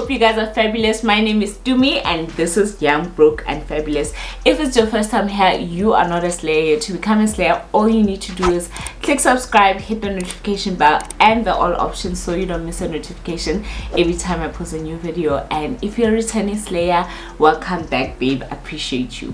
hope you guys are fabulous. My name is Tumi and this is Young, Broke and Fabulous. If it's your first time here, you are not a slayer. To become a slayer, all you need to do is click subscribe, hit the notification bell and the all options so you don't miss a notification every time I post a new video. And if you're a returning slayer, welcome back, babe. I appreciate you.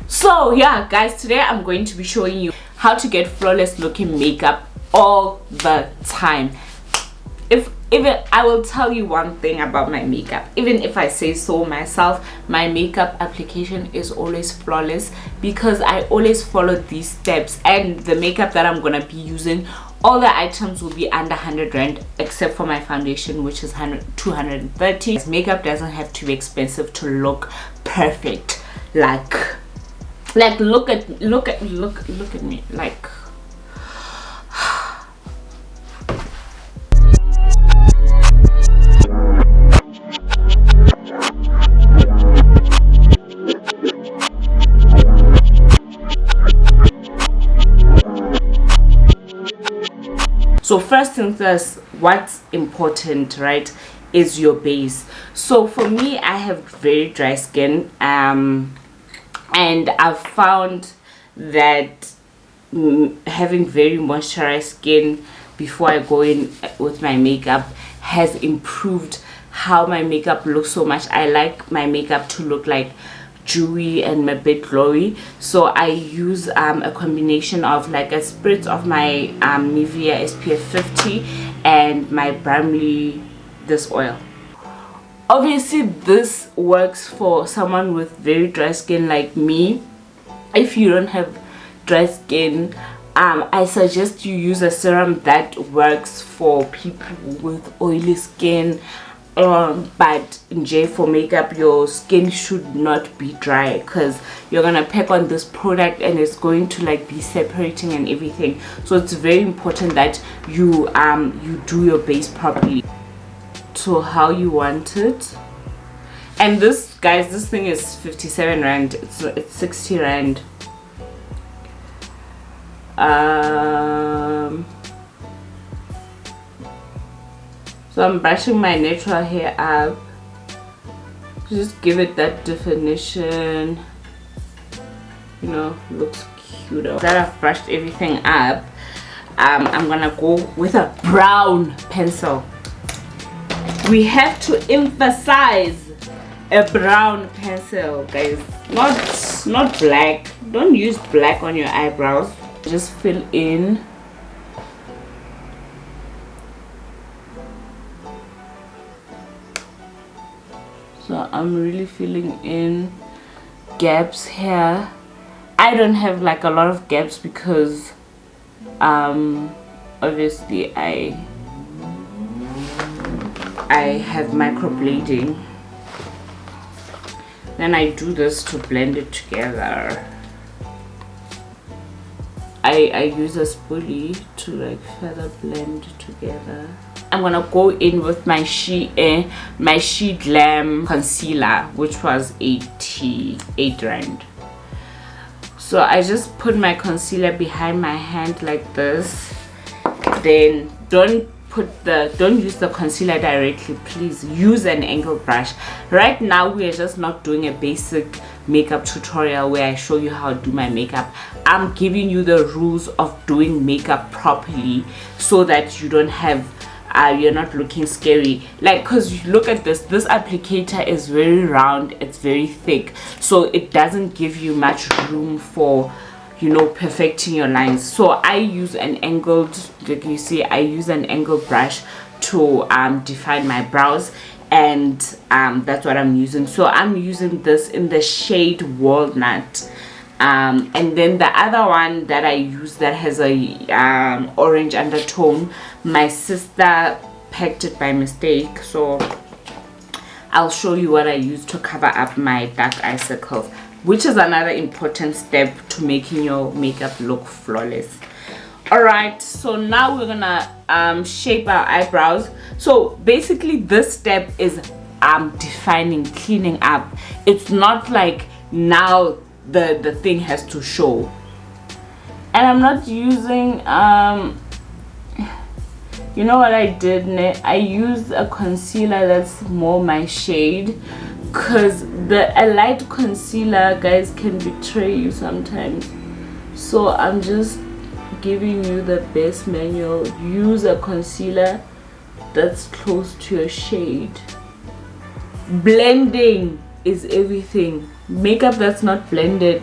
So yeah guys, today I'm going to be showing you how to get flawless looking makeup all the time. Even I will tell you one thing about my makeup, even if I say so myself, my makeup application is always flawless because I always follow these steps. And the makeup that I'm gonna be using, all the items will be under 100 rand except for my foundation, which is 230. Makeup doesn't have to be expensive to look perfect. Like look at me, like so first things first, what's important, right, is your base. So for me, I have very dry skin, and I've found that having very moisturized skin before I go in with my makeup has improved how my makeup looks so much. I like my makeup to look like dewy and a bit glowy, so I use a combination of like a spritz of my Nivea SPF 50 and my Bramley this oil. Obviously this works for someone with very dry skin like me. If you don't have dry skin, I suggest you use a serum that works for people with oily skin. But for makeup, your skin should not be dry because you're gonna pack on this product and it's going to like be separating and everything. So it's very important that you do your base properly to how you want it. And this, guys, this thing is 57 rand. It's 60 rand. So I'm brushing my natural hair up to just give it that definition, you know, looks cuter. That I've brushed everything up, I'm gonna go with a brown pencil. We have to emphasize a brown pencil, guys, not black. Don't use black on your eyebrows. Just fill in. So I'm really filling in gaps here. I don't have like a lot of gaps because obviously I have microblading. Then I do this to blend it together. I use a spoolie to like further blend together. I'm gonna go in with my She Glam concealer, which was 88 rand. So I just put my concealer behind my hand like this. Then don't use the concealer directly, please use an angle brush. Right now we are just not doing a basic makeup tutorial where I show you how to do my makeup. I'm giving you the rules of doing makeup properly so that you don't have you're not looking scary. Like, because look at this applicator is very round, it's very thick, so it doesn't give you much room for, you know, perfecting your lines. So I use an angled, like you see, I use an angled brush to define my brows, and that's what I'm using. So I'm using this in the shade Walnut. And then the other one that I use that has a orange undertone, my sister packed it by mistake, so I'll show you what I use to cover up my dark eye circles, which is another important step to making your makeup look flawless. Alright, so now we're gonna shape our eyebrows. So basically this step is defining, cleaning up. It's not like now the thing has to show. And I'm not using You know what I did? I used a concealer that's more my shade, because a light concealer, guys, can betray you sometimes. So I'm just giving you the best manual. Use a concealer that's close to your shade. Blending is everything. Makeup that's not blended,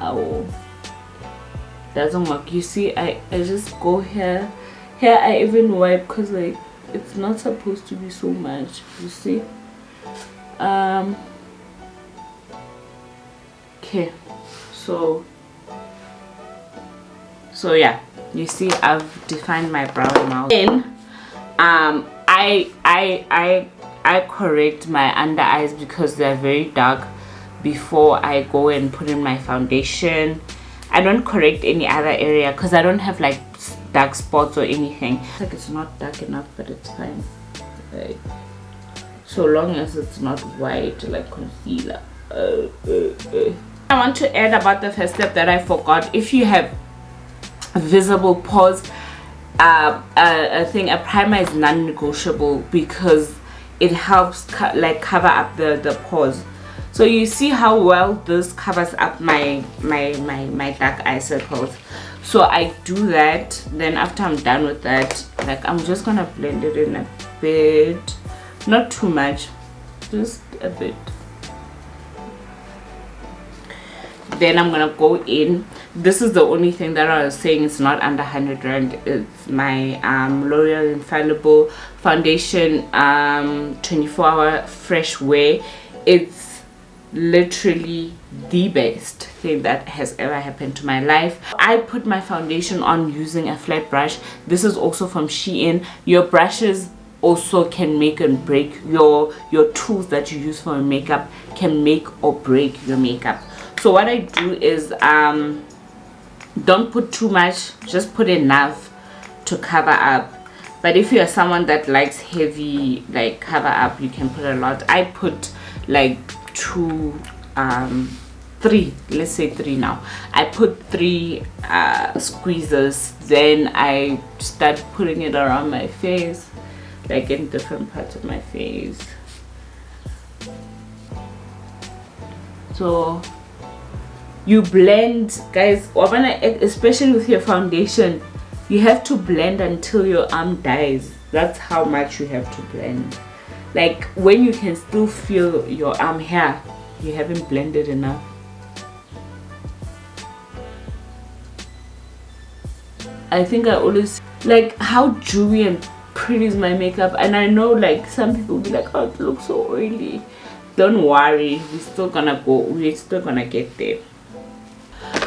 oh, doesn't work. You see, I just go here. Here I even wipe, because like it's not supposed to be so much, you see. Okay, so yeah, you see, I've defined my brow now. Then I correct my under eyes because they're very dark before I go and put in my foundation. I don't correct any other area because I don't have like dark spots or anything. Like it's not dark enough, but it's fine. Like, so long as it's not white like concealer. I want to add about the first step that I forgot. If you have visible pores, I think a primer is non-negotiable because it helps cover up the pores. So you see how well this covers up my dark eye circles. So I do that. Then after I'm done with that, like I'm just gonna blend it in a bit, not too much, just a bit. Then I'm gonna go in. This is the only thing that I was saying it's not under 100 rand. It's my L'Oreal Infallible foundation 24-hour fresh wear. It's literally the best thing that has ever happened to my life. I put my foundation on using a flat brush. This is also from Shein. Your brushes also can make and break your tools that you use for makeup can make or break your makeup. So what I do is don't put too much, just put enough to cover up. But if you are someone that likes heavy like cover up, you can put a lot. I put like three, let's say 3 now. I put 3 squeezes, then I start putting it around my face, like in different parts of my face. So you blend, guys, especially with your foundation, you have to blend until your arm dies. That's how much you have to blend. Like when you can still feel your arm hair, you haven't blended enough. I think I always like how dewy and pretty is my makeup, and I know like some people will be like, oh, it looks so oily. Don't worry, we're still gonna get there.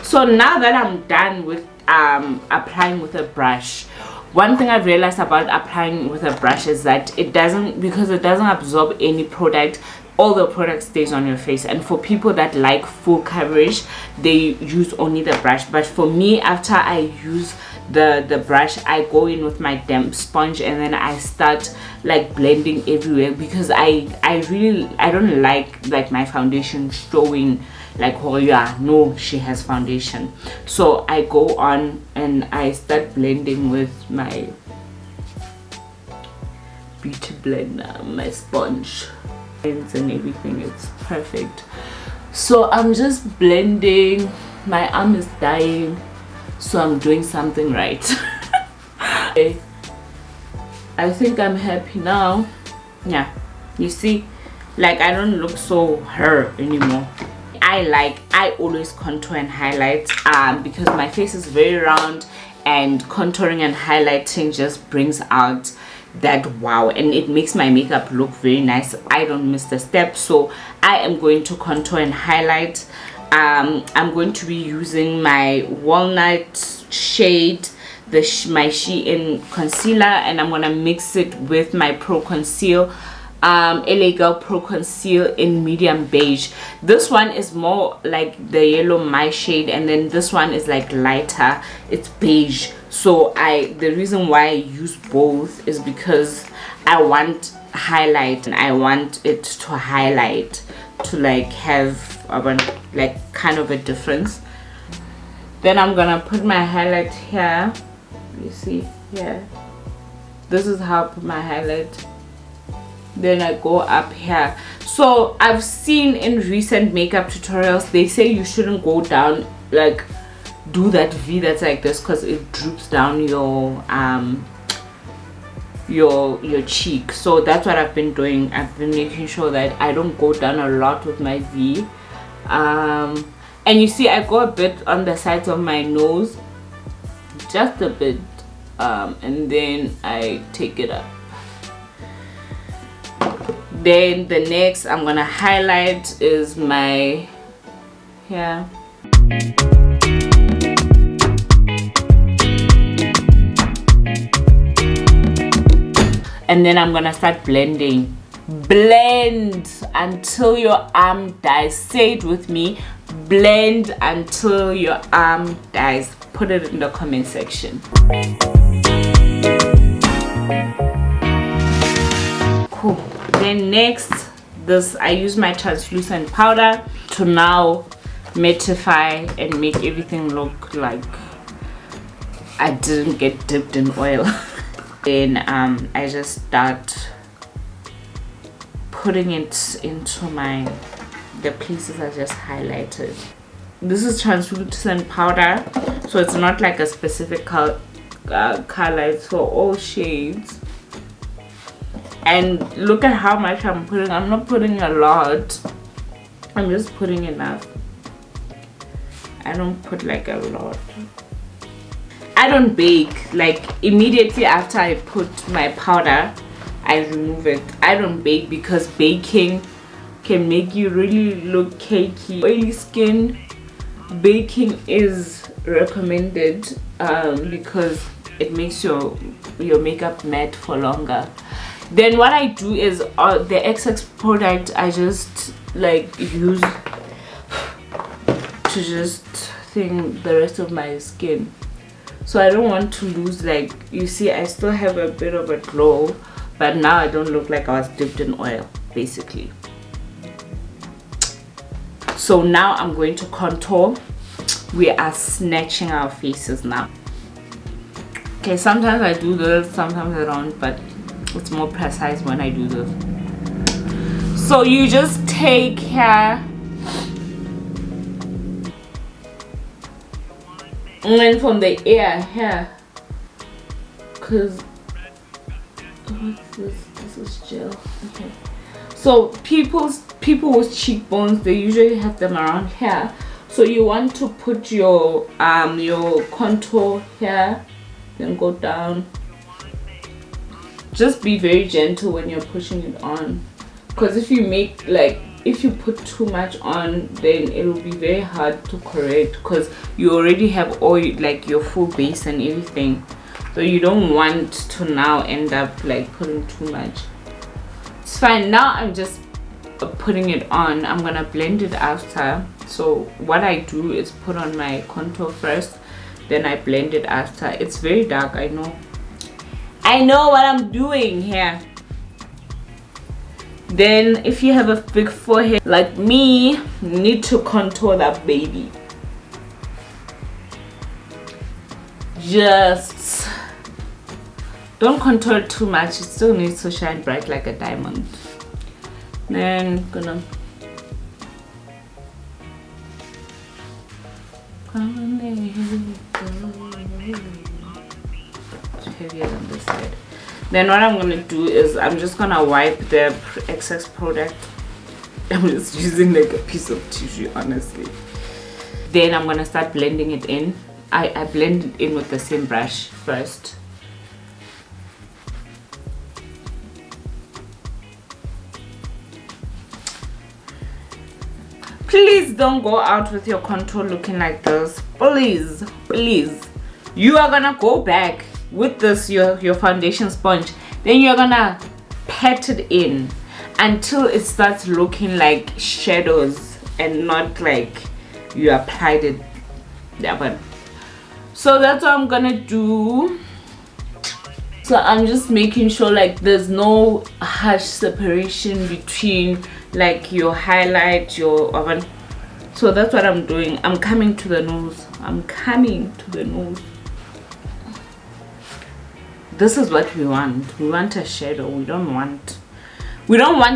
So now that I'm done with applying with a brush, one thing I've realized about applying with a brush is that because it doesn't absorb any product, all the product stays on your face. And for people that like full coverage, they use only the brush. But for me, after I use the brush, I go in with my damp sponge and then I start like blending everywhere, because I don't like my foundation showing like, oh yeah, no, she has foundation. So I go on and I start blending with my beauty blender, my sponge and everything. It's perfect. So I'm just blending. My arm is dying, so I'm doing something right. Okay. I think I'm happy now. Yeah, you see, like I don't look so her anymore. I always contour and highlight because my face is very round, and contouring and highlighting just brings out that wow, and it makes my makeup look very nice. I don't miss the step. So I am going to contour and highlight. I'm going to be using my walnut shade, my Shein concealer, and I'm gonna mix it with my Pro Conceal LA Girl Pro Conceal in medium beige. This one is more like the yellow my shade, and then this one is like lighter, it's beige. So the reason why I use both is because I want highlight, and I want it to highlight to like have like kind of a difference. Then I'm gonna put my highlight here, you see here, this is how I put my highlight. Then I go up here. So I've seen in recent makeup tutorials they say you shouldn't go down, like do that V that's like this, because it droops down your cheek. So that's what I've been doing. I've been making sure that I don't go down a lot with my V. And you see I go a bit on the sides of my nose, just a bit, and then I take it up. Then the next I'm gonna highlight is my hair. And then I'm gonna start blending. Blend until your arm dies. Say it with me. Blend until your arm dies. Put it in the comment section. Cool. Then next, I use my translucent powder to now mattify and make everything look like I didn't get dipped in oil. Then I just start putting it into the places I just highlighted. This is translucent powder, so it's not like a specific color, it's for all shades. And look at how much I'm putting. I'm not putting a lot, I'm just putting enough. I don't put like a lot. I don't bake. Like immediately after I put my powder, I remove it. I don't bake because baking can make you really look cakey. Oily skin, baking is recommended because it makes your makeup matte for longer. Then what I do is the excess product I just like use to just thing the rest of my skin. So I don't want to lose, like you see I still have a bit of a glow, but now I don't look like I was dipped in oil basically. So now I'm going to contour. We are snatching our faces now. Okay, sometimes I do this, sometimes I don't, but it's more precise when I do this. So you just take here and then from the ear here, because what's this? This is gel. Okay. So people with cheekbones, they usually have them around here. So you want to put your contour here, then go down. Just be very gentle when you're pushing it on, because if you put too much on, then it will be very hard to correct, because you already have all like your full base and everything. So you don't want to now end up like putting too much. It's fine. Now I'm just putting it on. I'm gonna blend it after. So what I do is put on my contour first, then I blend it after. It's very dark, I know what I'm doing here. Then if you have a big forehead like me, you need to contour that baby. Just don't contour it too much. It still needs to shine bright like a diamond. Then gonna heavier than this side. Then what I'm gonna do is I'm just gonna wipe the excess product. I'm just using like a piece of tissue, honestly. Then I'm gonna start blending it in. I blend it in with the same brush first. Please don't go out with your contour looking like this. Please, please. You are gonna go back with this your foundation sponge, then you're gonna pat it in until it starts looking like shadows and not like you applied it. Yeah, but so that's what I'm gonna do. So I'm just making sure like there's no harsh separation between like your highlight, your oven. So that's what I'm doing. I'm coming to the nose. I'm coming to the nose. this is what we want. We want a shadow. We don't want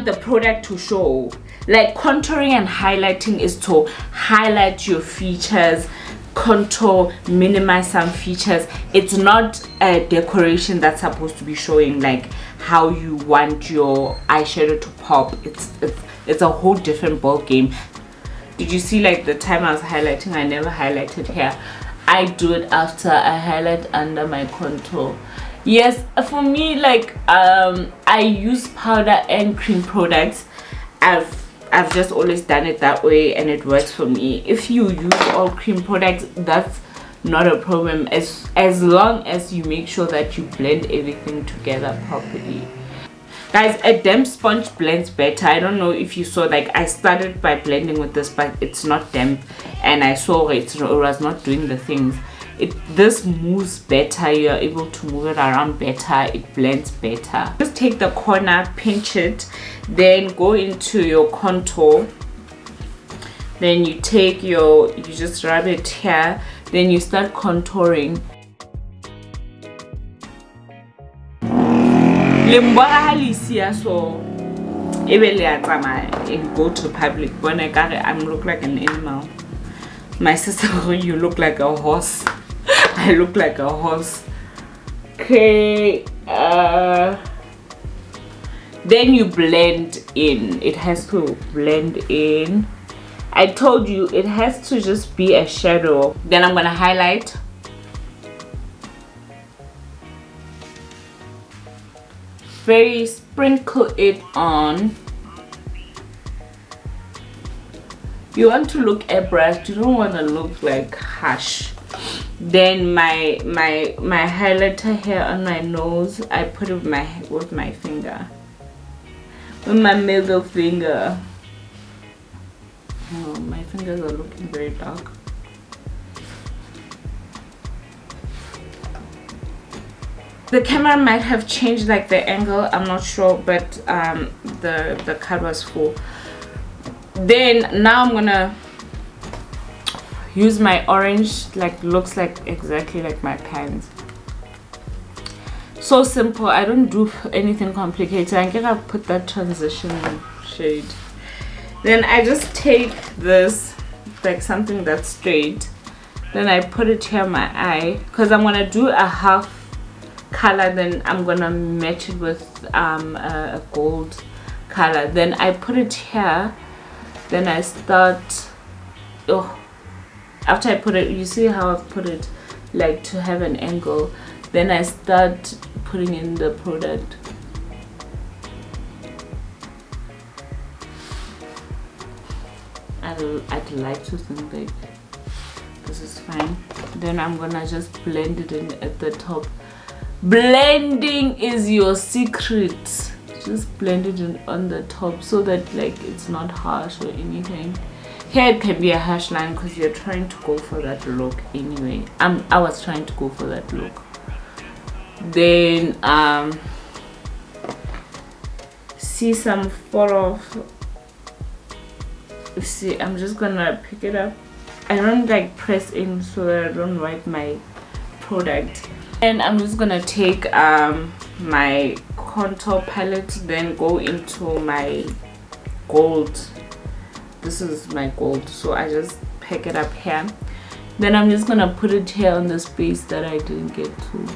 the product to show. Like contouring and highlighting is to highlight your features, contour, minimize some features. It's not a decoration that's supposed to be showing like how you want your eyeshadow to pop. It's a whole different ball game. Did you see like the time I was highlighting, I never highlighted here. I do it after I highlight under my contour. Yes, for me, like I use powder and cream products. I've just always done it that way and it works for me. If you use all cream products, that's not a problem, as long as you make sure that you blend everything together properly. Guys, a damp sponge blends better. I don't know if you saw, like I started by blending with this, but it's not damp, and I saw it was not doing the things. This moves better. You're able to move it around better. It blends better. Just take the corner, pinch it, then go into your contour. Then you take you just rub it here, then you start contouring. So go to public when I look like an animal. My sister, you look like a horse. I look like a horse. Okay, then you blend in. It has to blend in. I told you it has to just be a shadow. Then I'm gonna highlight. Very sprinkle it on. You want to look airbrushed. You don't want to look like harsh. Then my highlighter here on my nose, I put it with my finger, with my middle finger. Oh, my fingers are looking very dark. The camera might have changed like the angle, I'm not sure, but the cut was full. Then now I'm gonna use my orange, like looks like exactly like my pants. So simple. I don't do anything complicated. I think I'll put that transition shade. Then I just take this, like something that's straight, then I put it here on my eye, because I'm gonna do a half color, then I'm gonna match it with a gold color. Then I put it here, then I start, after I put it, you see how I've put it like to have an angle, then I start putting in the product. I'd like to think like this is fine. Then I'm gonna just blend it in at the top. Blending is your secret. Just blend it in on the top so that like it's not harsh or anything. Here it can be a harsh line because you're trying to go for that look anyway. I was trying to go for that look. Then see some fall off. See, I'm just gonna pick it up. I don't like press in so that I don't wipe my product. And I'm just gonna take my contour palette, then go into my gold. This is my gold, so I just pick it up here. Then I'm just gonna put it here on the space that I didn't get to.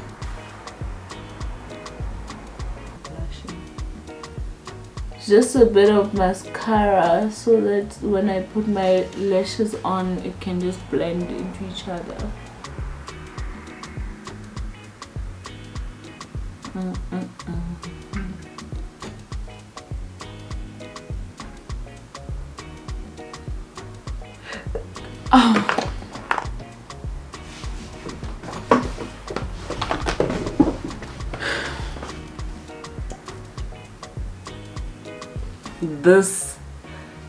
Just a bit of mascara so that when I put my lashes on, it can just blend into each other. Oh. This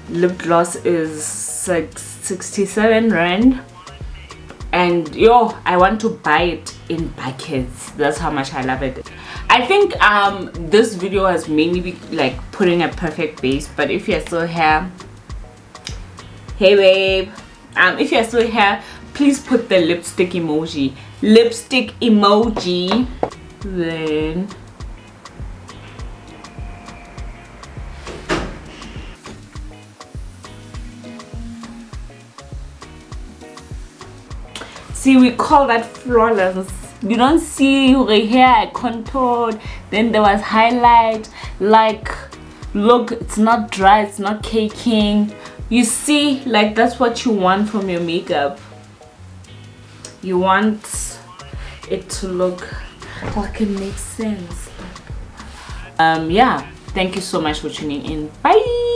lip gloss is like 67 rand, and yo, I want to buy it in buckets. That's how much I love it. I think this video has mainly been like putting a perfect base, but if you're still here, hey babe, if you're still here, please put the lipstick emoji. then see, we call that flawless. You don't see your hair contoured, then there was highlight. Like, look, it's not dry, it's not caking. You see, like, that's what you want from your makeup. You want it to look like it makes sense. Yeah, thank you so much for tuning in. Bye.